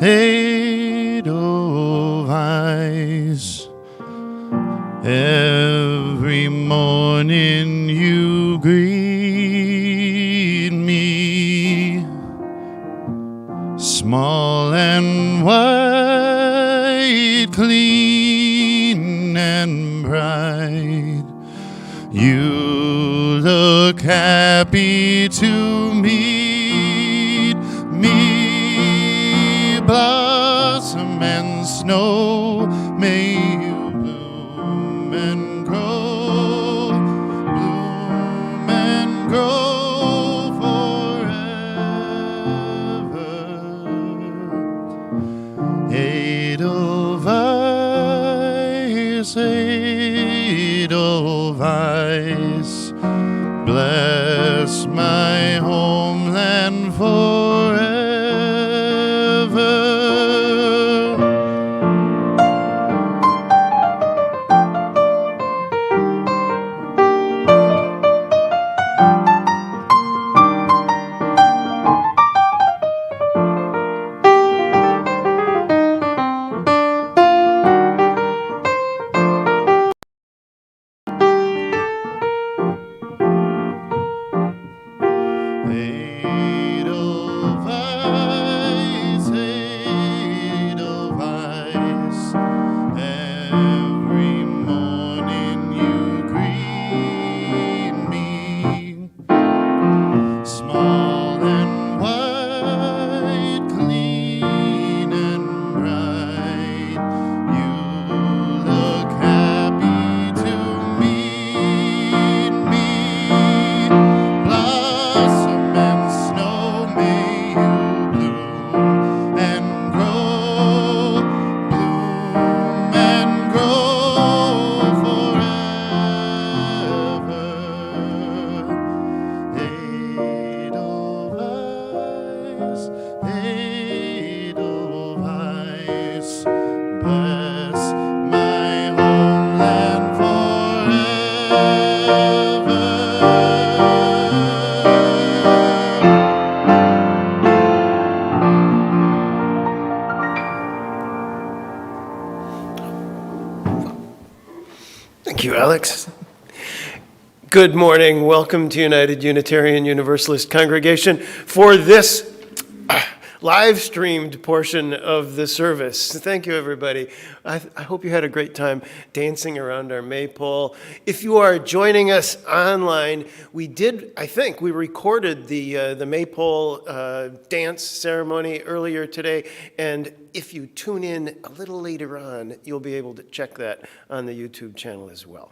Edelweiss. Every morning you greet me, small and white, clean and bright. You look happy to meet me, blossom and snow, may you bloom and grow forever. Edelweiss, Edelweiss, bless my homeland forever. Edelweiss, Edelweiss, every morning you greet me, small and white, clean and bright. You look happy to meet me, blossom and snow, may you bloom and grow forever. Edelweiss, Edelweiss, bless my homeland forever. Thank you, Alex. Good morning. Welcome to United Unitarian Universalist Congregation for this live-streamed portion of the service. Thank you, everybody. I hope you had a great time dancing around our maypole. If you are joining us online, we recorded the maypole dance ceremony earlier today, and if you tune in a little later on, you'll be able to check that on the YouTube channel as well.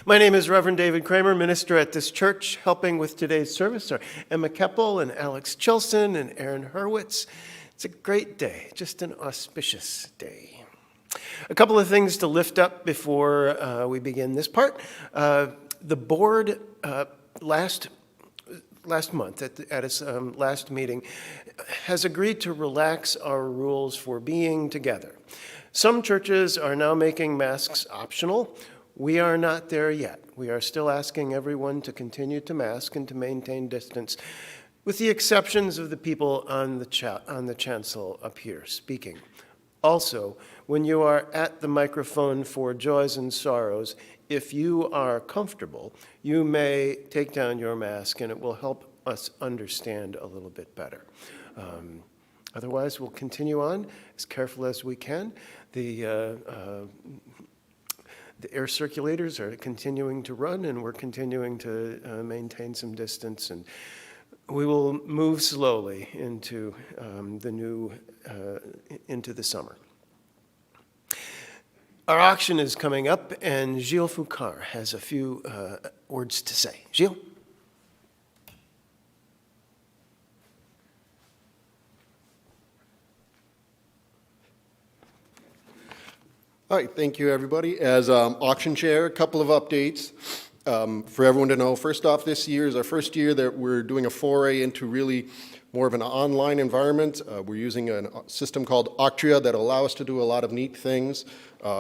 My name is Reverend David Kraemer, minister at this church. Helping with today's service are Emma Koeppel and Alex Chilsen and Aaron Hurwitz. It's a great day, just an auspicious day. A couple of things to lift up before we begin this part. The board last month at its last meeting has agreed to relax our rules for being together. Some churches are now making masks optional. We are not there yet. We are still asking everyone to continue to mask and to maintain distance, with the exceptions of the people on the chancel up here speaking. Also, when you are at the microphone for joys and sorrows, if you are comfortable, you may take down your mask and it will help us understand a little bit better. Otherwise, we'll continue on as careful as we can. The air circulators are continuing to run, and we're continuing to maintain some distance, and we will move slowly into into the summer. Our auction is coming up, and Gilles Foucard has a few words to say. Gilles? All right, thank you, everybody. As auction chair, a couple of updates for everyone to know. First off, this year is our first year that we're doing a foray into really more of an online environment. We're using a system called Octria that will allow us to do a lot of neat things.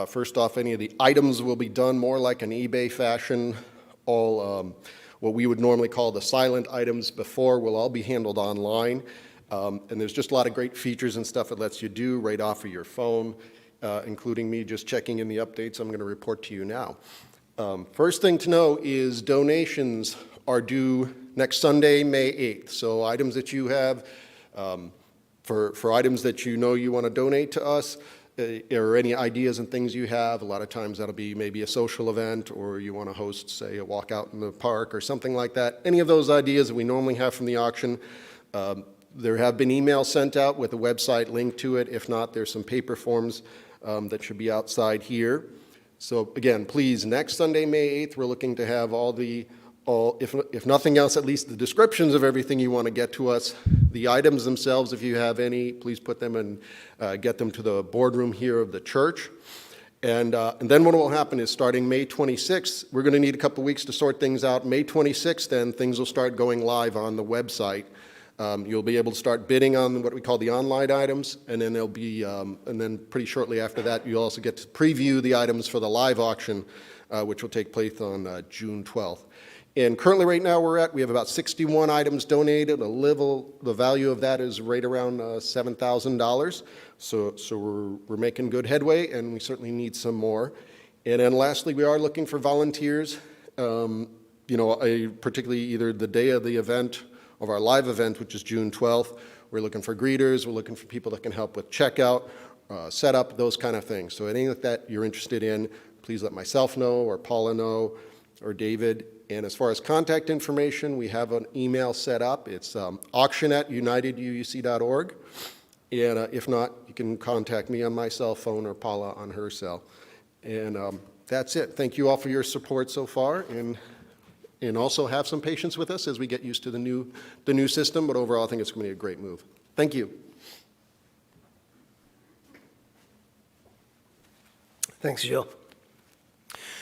First off, any of the items will be done more like an eBay fashion. All what we would normally call the silent items before will all be handled online. And there's just a lot of great features and stuff it lets you do right off of your phone, including me just checking in the updates I'm going to report to you now. First thing to know is donations are due next Sunday, May 8th. So items that you have, for items that you know you want to donate to us, or any ideas and things you have, a lot of times that'll be maybe a social event, or you want to host, say, a walk out in the park or something like that. Any of those ideas that we normally have from the auction, there have been emails sent out with a website link to it. If not, there's some paper forms that should be outside here. So again, please, next Sunday, May 8th, we're looking to have if nothing else, at least the descriptions of everything you want to get to us. The items themselves, if you have any, please put them and get them to the boardroom here of the church. And then what will happen is starting May 26th, we're going to need a couple weeks to sort things out. May 26th, then things will start going live on the website. You'll be able to start bidding on what we call the online items, and then there'll be, and then pretty shortly after that, you'll also get to preview the items for the live auction, which will take place on June 12th. And currently, right now, we have about 61 items donated. The value of that is right around $7,000. So we're making good headway, and we certainly need some more. And then lastly, we are looking for volunteers. Particularly either the day of the event, of our live event, which is June 12th. We're looking for greeters. We're looking for people that can help with checkout, setup, those kind of things. So anything like that you're interested in, please let myself know, or Paula know, or David. And as far as contact information, we have an email set up. It's auction@uniteduuc.org. And if not, you can contact me on my cell phone or Paula on her cell. And that's it. Thank you all for your support so far. And also have some patience with us as we get used to the new system. But overall, I think it's going to be a great move. Thank you. Thanks, Jill.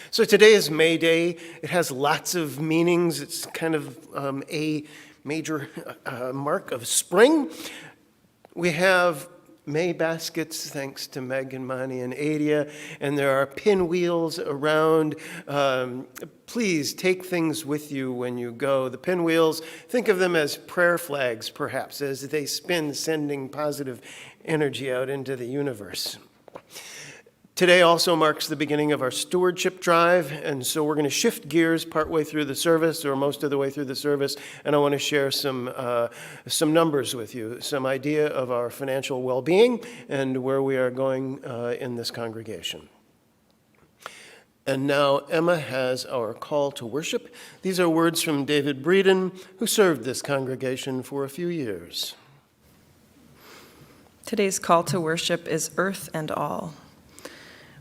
So today is May Day. It has lots of meanings. It's kind of a major mark of spring. We have May baskets, thanks to Meg and Mani and Adia, and there are pinwheels around. Please take things with you when you go. The pinwheels, think of them as prayer flags, perhaps, as they spin, sending positive energy out into the universe. Today also marks the beginning of our stewardship drive, and so we're going to shift gears partway through the service, or most of the way through the service, and I want to share some numbers with you, some idea of our financial well-being and where we are going in this congregation. And now Emma has our call to worship. These are words from David Breeden, who served this congregation for a few years. Today's call to worship is Earth and All.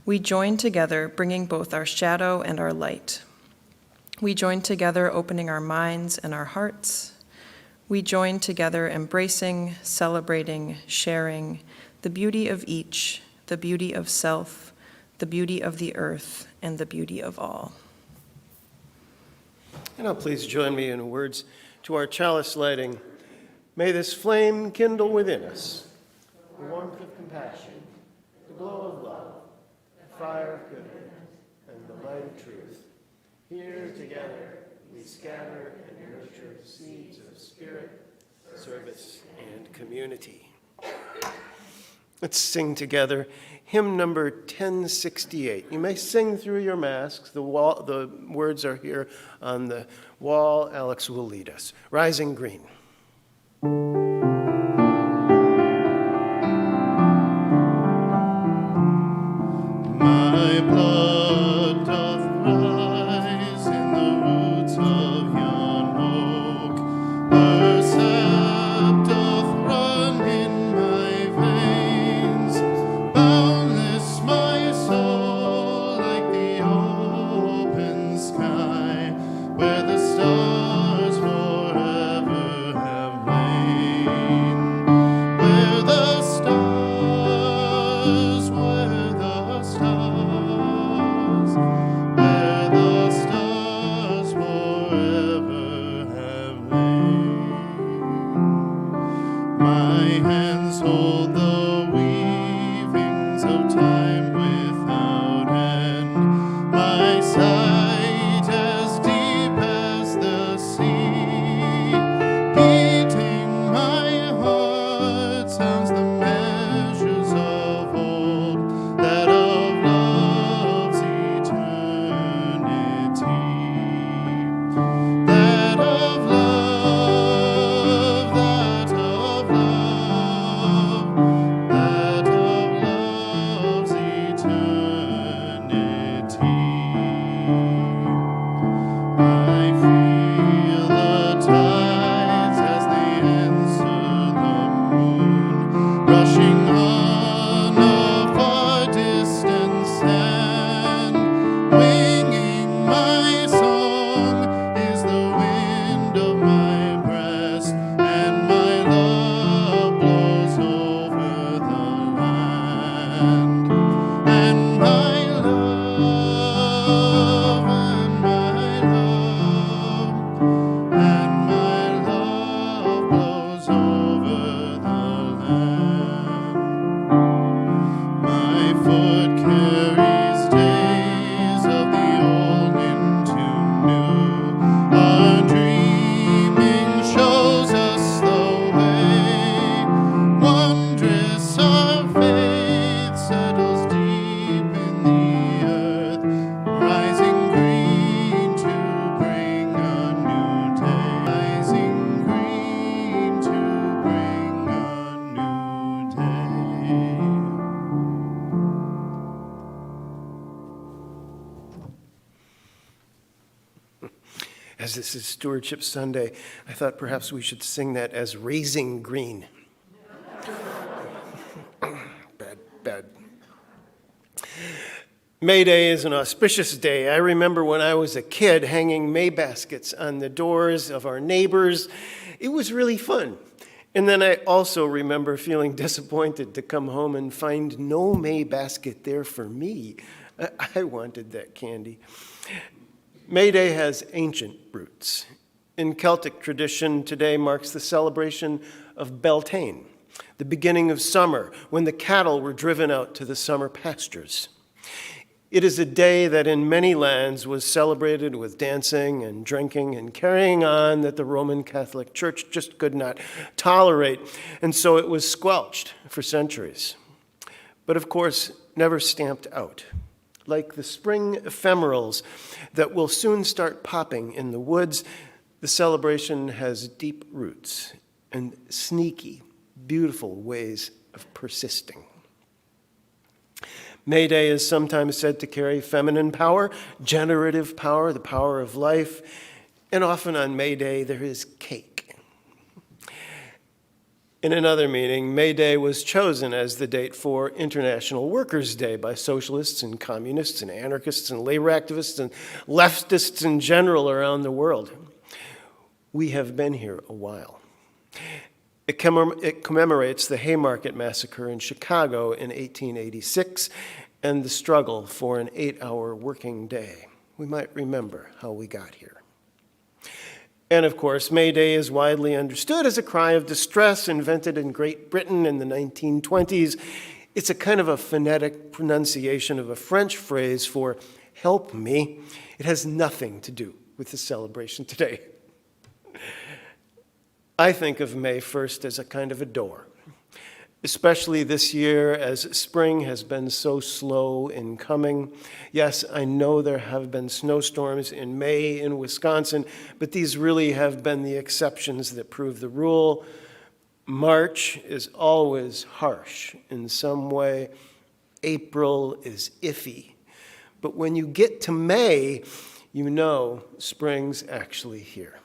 We join together, bringing both our shadow and our light. We join together, opening our minds and our hearts. We join together, embracing, celebrating, sharing the beauty of each, the beauty of self, the beauty of the earth, and the beauty of all. And now please join me in words to our chalice lighting. May this flame kindle within us the warmth of compassion, the glow of love, fire of goodness, and the light of truth. Here together we scatter and nurture seeds of spirit, service, and community. Let's sing together hymn number 1068. You may sing through your masks. The words are here on the wall. Alex will lead us. Rising Green. My blood doth rise in the roots of yon oak. Her sap doth run in my veins. Boundless my soul like the open sky, where the stars forever have lain. Where the stars, where the stars, where the stars forever have lain. My hands hold the weavings of time without end. My sight as deep as the sea, beating my heart As this is Stewardship Sunday, I thought perhaps we should sing that as Raising Green. Bad. May Day is an auspicious day. I remember when I was a kid hanging May baskets on the doors of our neighbors. It was really fun. And then I also remember feeling disappointed to come home and find no May basket there for me. I wanted that candy. May Day has ancient roots. In Celtic tradition, today marks the celebration of Beltane, the beginning of summer, when the cattle were driven out to the summer pastures. It is a day that in many lands was celebrated with dancing and drinking and carrying on that the Roman Catholic Church just could not tolerate, and so it was squelched for centuries. But of course, never stamped out. Like the spring ephemerals that will soon start popping in the woods, the celebration has deep roots and sneaky, beautiful ways of persisting. May Day is sometimes said to carry feminine power, generative power, the power of life, and often on May Day there is cake. In another meaning, May Day was chosen as the date for International Workers' Day by socialists and communists and anarchists and labor activists and leftists in general around the world. We have been here a while. It commemorates the Haymarket Massacre in Chicago in 1886 and the struggle for an 8-hour working day. We might remember how we got here. And of course, May Day is widely understood as a cry of distress invented in Great Britain in the 1920s. It's a kind of a phonetic pronunciation of a French phrase for help me. It has nothing to do with the celebration today. I think of May 1st as a kind of a door, especially this year as spring has been so slow in coming. Yes, I know there have been snowstorms in May in Wisconsin, but these really have been the exceptions that prove the rule. March is always harsh in some way. April is iffy. But when you get to May, you know spring's actually here.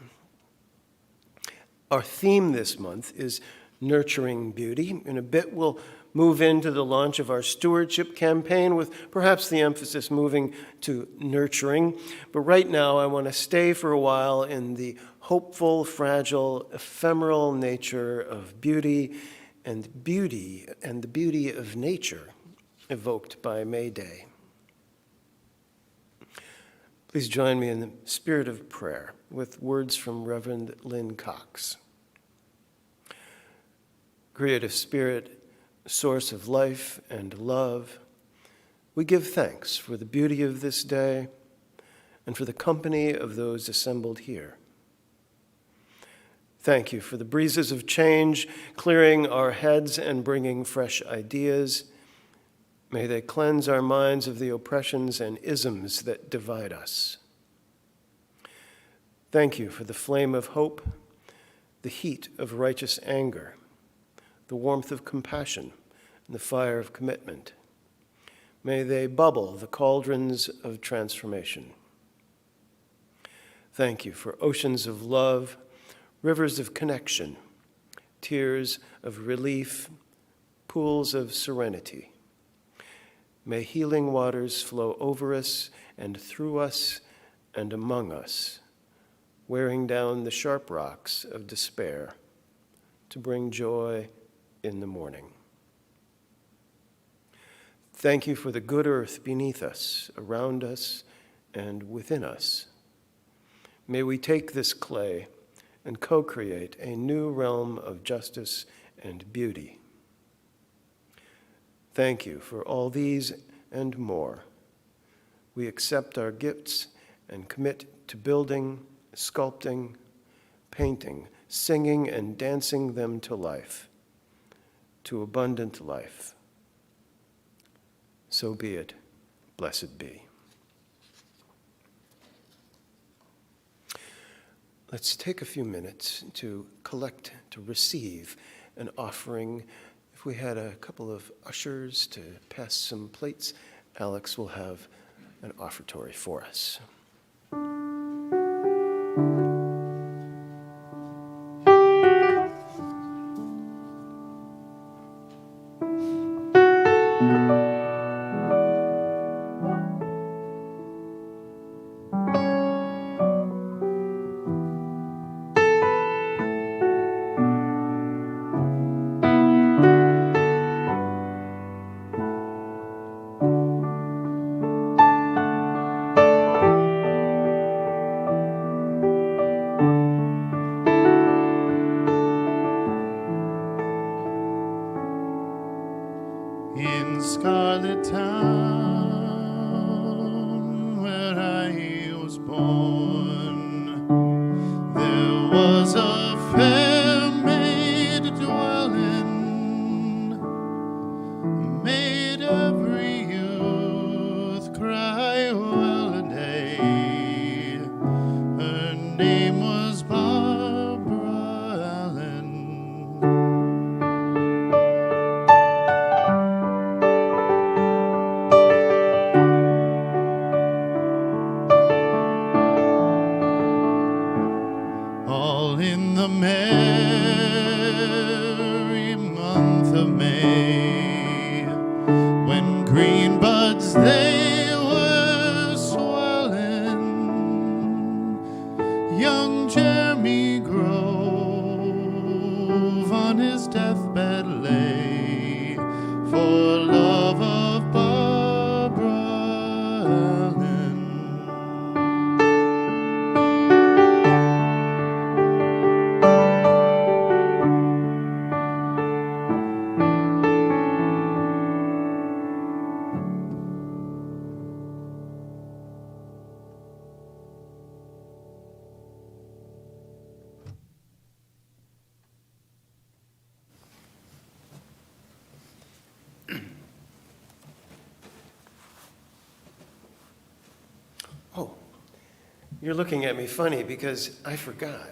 Our theme this month is nurturing beauty. In a bit, we'll move into the launch of our stewardship campaign with perhaps the emphasis moving to nurturing. But right now, I want to stay for a while in the hopeful, fragile, ephemeral nature of beauty and the beauty of nature evoked by May Day. Please join me in the spirit of prayer with words from Reverend Lynn Cox. Creative Spirit, source of life and love, we give thanks for the beauty of this day and for the company of those assembled here. Thank you for the breezes of change, clearing our heads and bringing fresh ideas. May they cleanse our minds of the oppressions and isms that divide us. Thank you for the flame of hope, the heat of righteous anger, the warmth of compassion, and the fire of commitment. May they bubble the cauldrons of transformation. Thank you for oceans of love, rivers of connection, tears of relief, pools of serenity. May healing waters flow over us and through us and among us, wearing down the sharp rocks of despair to bring joy in the morning. Thank you for the good earth beneath us, around us, and within us. May we take this clay and co-create a new realm of justice and beauty. Thank you for all these and more. We accept our gifts and commit to building, sculpting, painting, singing, and dancing them to life, to abundant life. So be it. Blessed be. Let's take a few minutes to collect, to receive an offering. If we had a couple of ushers to pass some plates, Alex will have an offertory for us. In Scarlet Town, where I was born, there was a fair maid dwelling, made every youth cry well a day. Her name was Barbara Allen. All in the merry month of May, when green buds they were swelling, young Jeremy Grove on his deathbed lay, for love of Barbara Allen. Oh, you're looking at me funny because I forgot.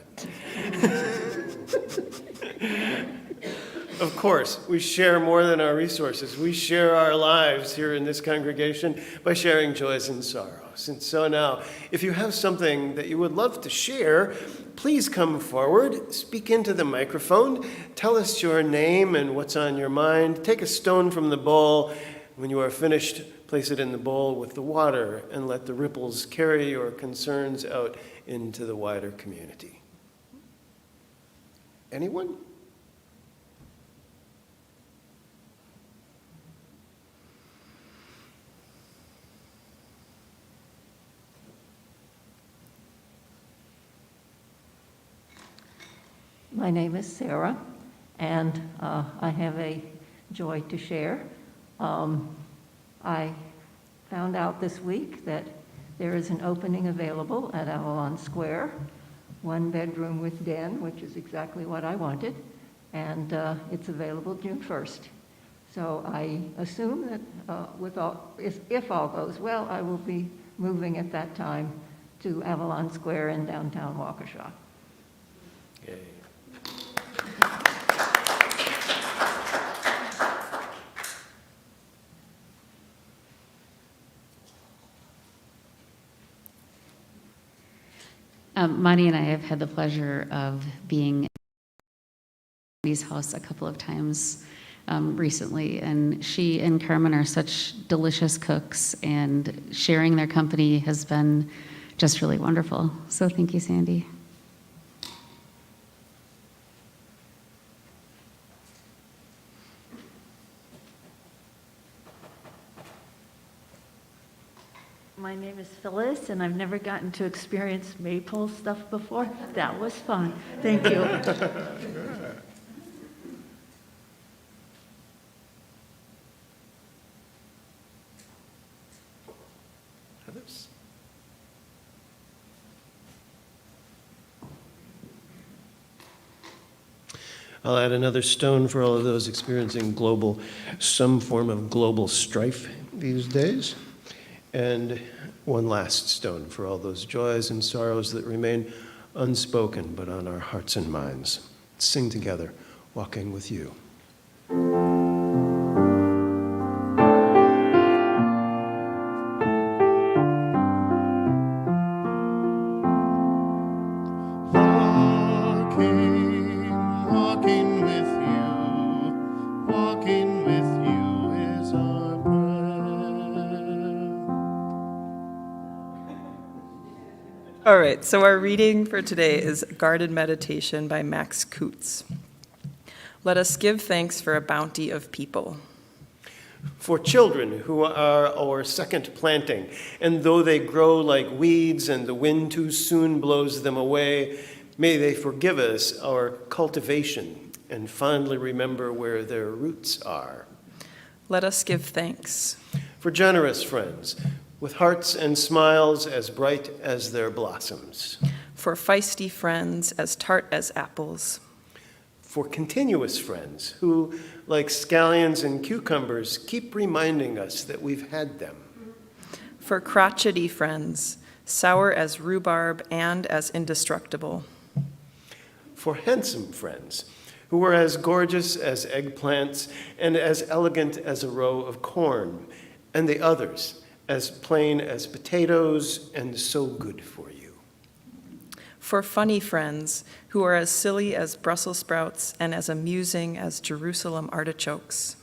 Of course, we share more than our resources. We share our lives here in this congregation by sharing joys and sorrows. And so now, if you have something that you would love to share, please come forward, speak into the microphone, tell us your name and what's on your mind. Take a stone from the bowl. When you are finished, place it in the bowl with the water and let the ripples carry your concerns out into the wider community. Anyone? My name is Sarah, and I have a joy to share. I found out this week that there is an opening available at Avalon Square, 1 bedroom with den, which is exactly what I wanted, and it's available June 1st. So I assume that if all goes well, I will be moving at that time to Avalon Square in downtown Waukesha. Yay. Monty and I have had the pleasure of being at Monty's house a couple of times recently, and she and Carmen are such delicious cooks, and sharing their company has been just really wonderful. So thank you, Sandy. My name is Phyllis, and I've never gotten to experience maypole stuff before. That was fun. Thank you. Others? I'll add another stone for all of those experiencing some form of global strife these days. And one last stone for all those joys and sorrows that remain unspoken but on our hearts and minds. Sing together, Walking with You. All right, so our reading for today is Guarded Meditation by Max Kutz. Let us give thanks for a bounty of people. For children who are our second planting, and though they grow like weeds and the wind too soon blows them away, may they forgive us our cultivation and fondly remember where their roots are. Let us give thanks. For generous friends, with hearts and smiles as bright as their blossoms. For feisty friends as tart as apples. For continuous friends who, like scallions and cucumbers, keep reminding us that we've had them. For crotchety friends, sour as rhubarb and as indestructible. For handsome friends who are as gorgeous as eggplants and as elegant as a row of corn, and the others as plain as potatoes and so good for you. For funny friends who are as silly as Brussels sprouts and as amusing as Jerusalem artichokes.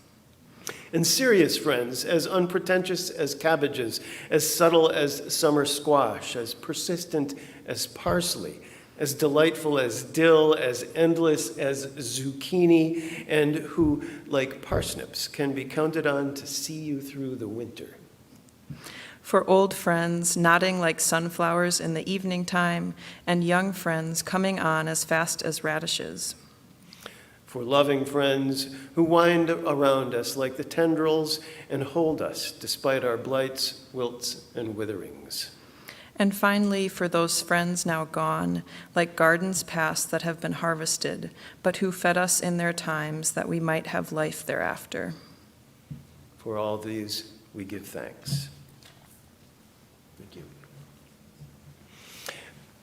And serious friends as unpretentious as cabbages, as subtle as summer squash, as persistent as parsley, as delightful as dill, as endless as zucchini, and who, like parsnips, can be counted on to see you through the winter. For old friends nodding like sunflowers in the evening time, and young friends coming on as fast as radishes. For loving friends who wind around us like the tendrils and hold us despite our blights, wilts, and witherings. And finally, for those friends now gone, like gardens past that have been harvested, but who fed us in their times that we might have life thereafter. For all these, we give thanks. Thank you.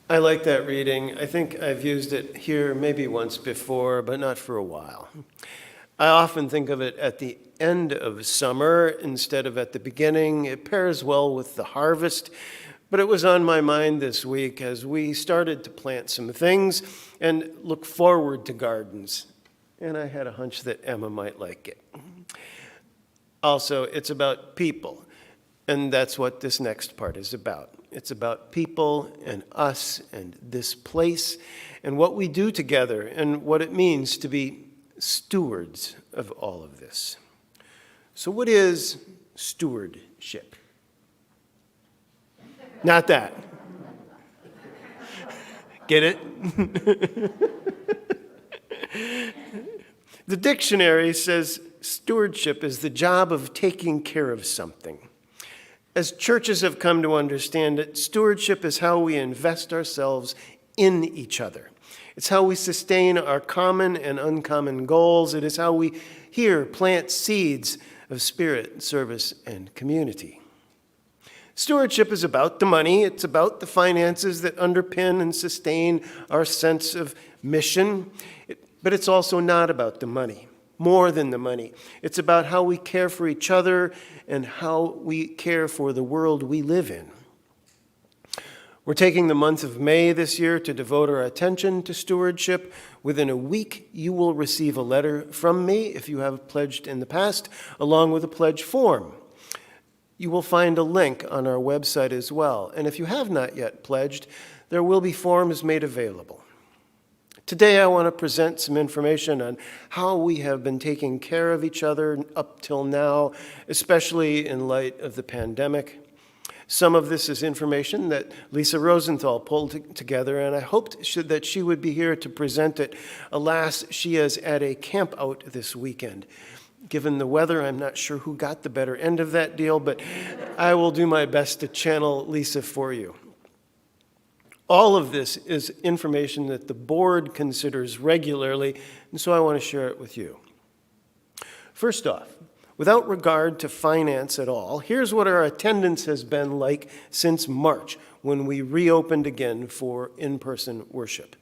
I like that reading. I think I've used it here maybe once before, but not for a while. I often think of it at the end of summer instead of at the beginning. It pairs well with the harvest, but it was on my mind this week as we started to plant some things and look forward to gardens. And I had a hunch that Emma might like it. Also, it's about people, and that's what this next part is about. It's about people and us and this place and what we do together and what it means to be stewards of all of this. So what is stewardship? Not that. Get it? The dictionary says stewardship is the job of taking care of something. As churches have come to understand it, stewardship is how we invest ourselves in each other. It's how we sustain our common and uncommon goals. It is how we here plant seeds of spirit, service, and community. Stewardship is about the money. It's about the finances that underpin and sustain our sense of mission. But it's also not about the money. More than the money. It's about how we care for each other and how we care for the world we live in. We're taking the month of May this year to devote our attention to stewardship. Within a week, you will receive a letter from me, if you have pledged in the past, along with a pledge form. You will find a link on our website as well. And if you have not yet pledged, there will be forms made available. Today, I want to present some information on how we have been taking care of each other up till now, especially in light of the pandemic. Some of this is information that Lisa Rosenthal pulled together, and I hoped that she would be here to present it. Alas, she is at a camp out this weekend. Given the weather, I'm not sure who got the better end of that deal, but I will do my best to channel Lisa for you. All of this is information that the board considers regularly, and so I want to share it with you. First off, without regard to finance at all, here's what our attendance has been like since March, when we reopened again for in-person worship.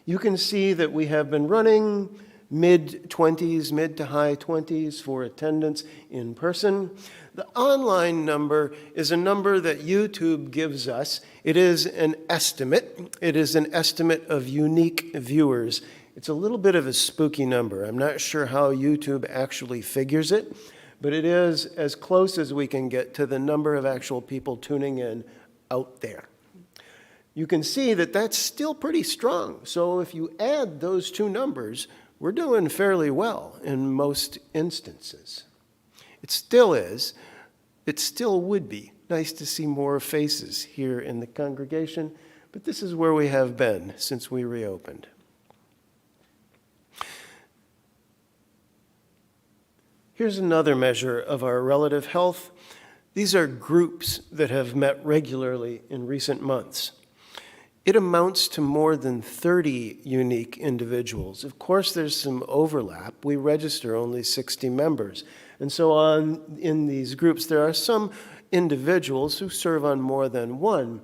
You can see that we have been running mid-20s, mid to high 20s for attendance in person. The online number is a number that YouTube gives us. It is an estimate. It is an estimate of unique viewers. It's a little bit of a spooky number. I'm not sure how YouTube actually figures it, but it is as close as we can get to the number of actual people tuning in out there. you can see that that's still pretty strong. So if you add those two numbers, we're doing fairly well in most instances. It still is. It still would be nice to see more faces here in the congregation, but this is where we have been since we reopened. Here's another measure of our relative health. These are groups that have met regularly in recent months. It amounts to more than 30 unique individuals. Of course, there's some overlap. We register only 60 members. And so on in these groups, there are some individuals who serve on more than one.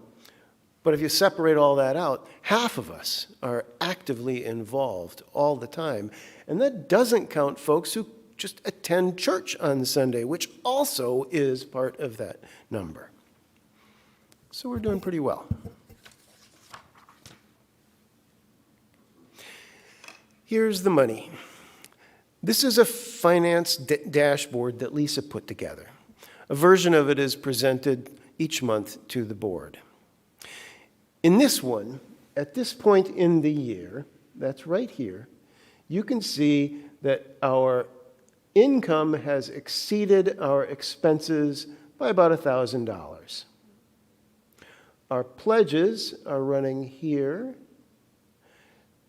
But if you separate all that out, half of us are actively involved all the time. And that doesn't count folks who just attend church on Sunday, which also is part of that number. So we're doing pretty well. Here's the money. This is a finance dashboard that Lisa put together. A version of it is presented each month to the board. In this one, at this point in the year, that's right here, you can see that our income has exceeded our expenses by about $1,000. Our pledges are running here,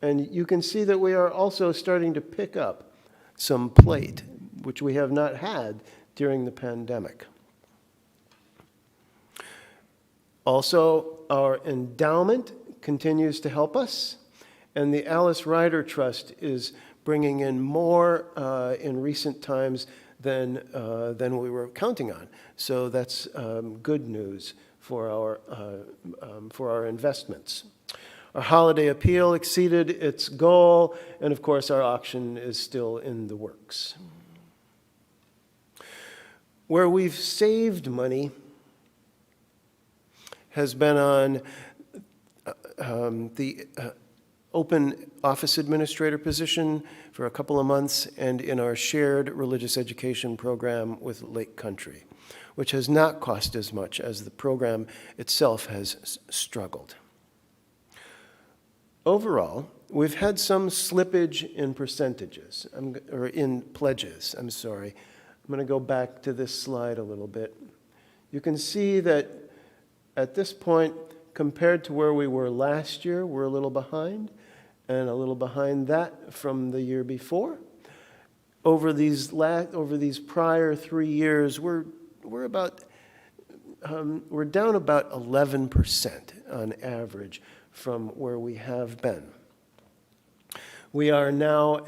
and you can see that we are also starting to pick up some plate, which we have not had during the pandemic. Also, our endowment continues to help us, and the Alice Ryder Trust is bringing in more in recent times than we were counting on. So that's good news for our investments. Our holiday appeal exceeded its goal, and of course our auction is still in the works. Where we've saved money has been on the open office administrator position for a couple of months and in our shared religious education program with Lake Country, which has not cost as much as the program itself has struggled. Overall, we've had some slippage in percentages, or in pledges, I'm sorry. I'm going to go back to this slide a little bit. You can see that at this point, compared to where we were last year, we're a little behind, and a little behind that from the year before. Over these prior 3 years, we're down about 11% on average from where we have been. We are now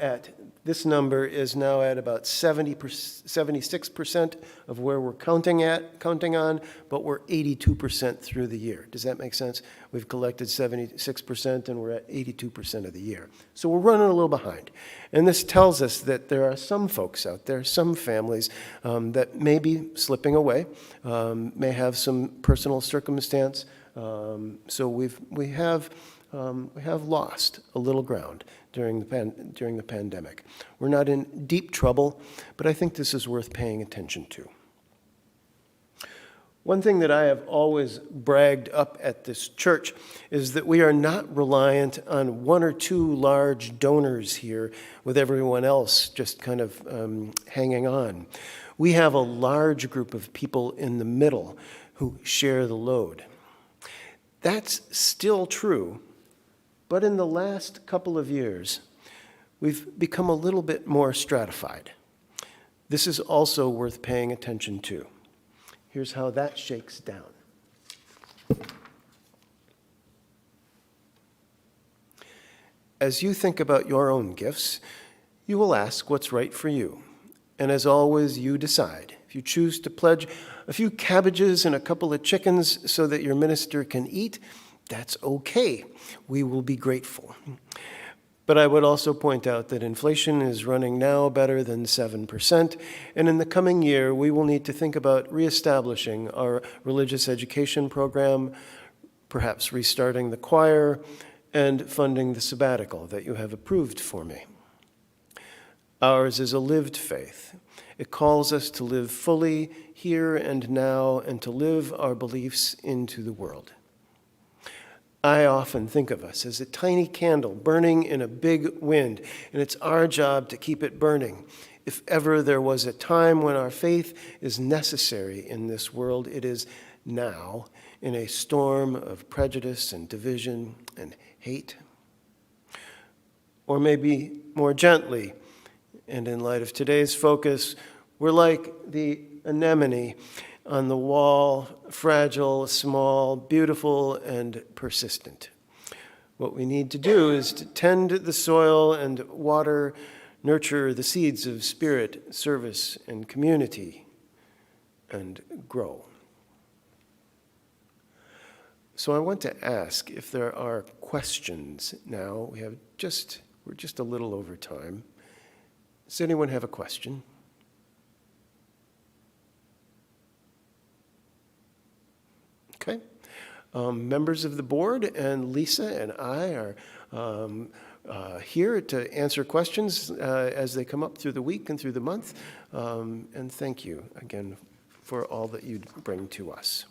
this number is now at about 76% of where we're counting on, but we're 82% through the year. Does that make sense? We've collected 76% and we're at 82% of the year. So we're running a little behind. And this tells us that there are some folks out there, some families that may be slipping away, may have some personal circumstance. So we have lost a little ground during the pandemic. We're not in deep trouble, but I think this is worth paying attention to. One thing that I have always bragged up at this church is that we are not reliant on one or two large donors here with everyone else just kind of hanging on. We have a large group of people in the middle who share the load. That's still true, but in the last couple of years, we've become a little bit more stratified. This is also worth paying attention to. Here's how that shakes down. As you think about your own gifts, you will ask what's right for you. And as always, you decide. If you choose to pledge a few cabbages and a couple of chickens so that your minister can eat, that's okay. We will be grateful. But I would also point out that inflation is running now better than 7%, and in the coming year, we will need to think about reestablishing our religious education program, perhaps restarting the choir, and funding the sabbatical that you have approved for me. Ours is a lived faith. It calls us to live fully here and now and to live our beliefs into the world. I often think of us as a tiny candle burning in a big wind, and it's our job to keep it burning. If ever there was a time when our faith is necessary in this world, it is now, in a storm of prejudice and division and hate. Or maybe more gently, and in light of today's focus, we're like the anemone on the wall, fragile, small, beautiful, and persistent. What we need to do is to tend the soil and water, nurture the seeds of spirit, service, and community, and grow. So I want to ask if there are questions now. We're just a little over time. Does anyone have a question? Okay. Members of the board and Lisa and I are here to answer questions as they come up through the week and through the month. And thank you again for all that you bring to us.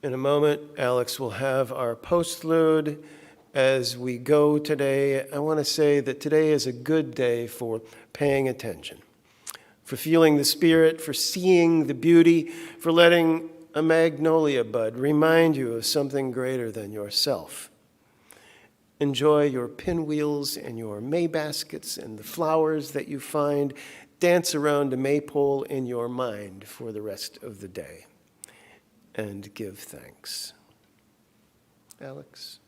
In a moment, Alex will have our postlude. As we go today, I want to say that today is a good day for paying attention, for feeling the spirit, for seeing the beauty, for letting a magnolia bud remind you of something greater than yourself. Enjoy your pinwheels and your May baskets and the flowers that you find. Dance around a maypole in your mind for the rest of the day. And give thanks. Alex?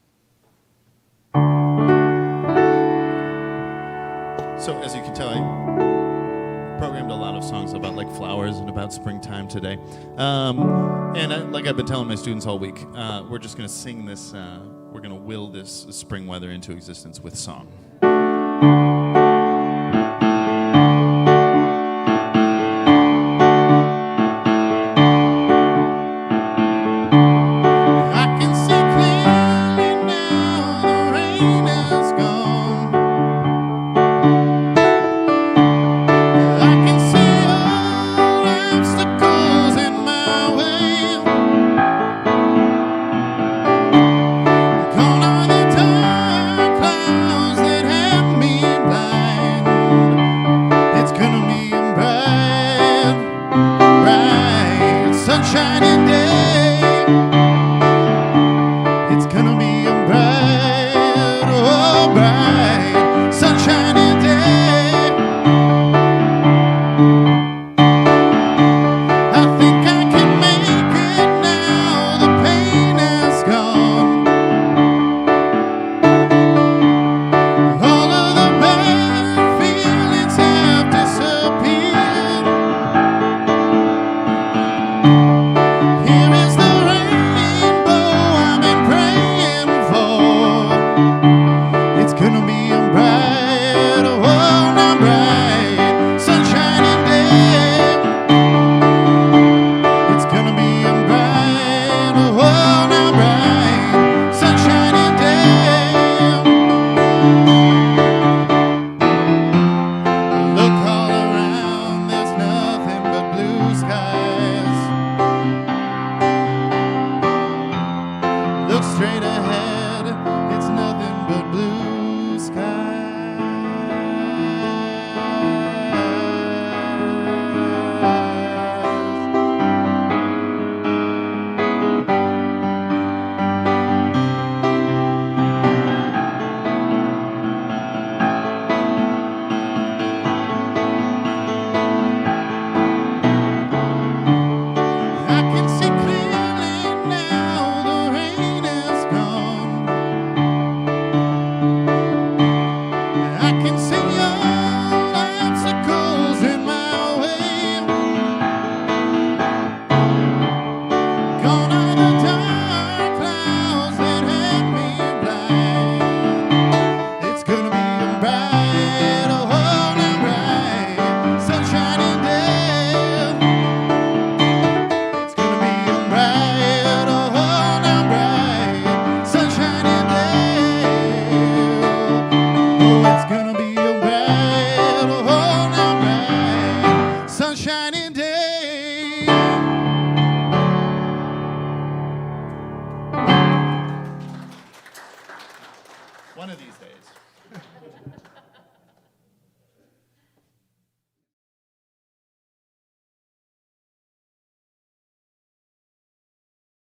So as you can tell, I programmed a lot of songs about like flowers and about springtime today. Like I've been telling my students all week, we're just going to sing this, we're going to will this spring weather into existence with song. one of these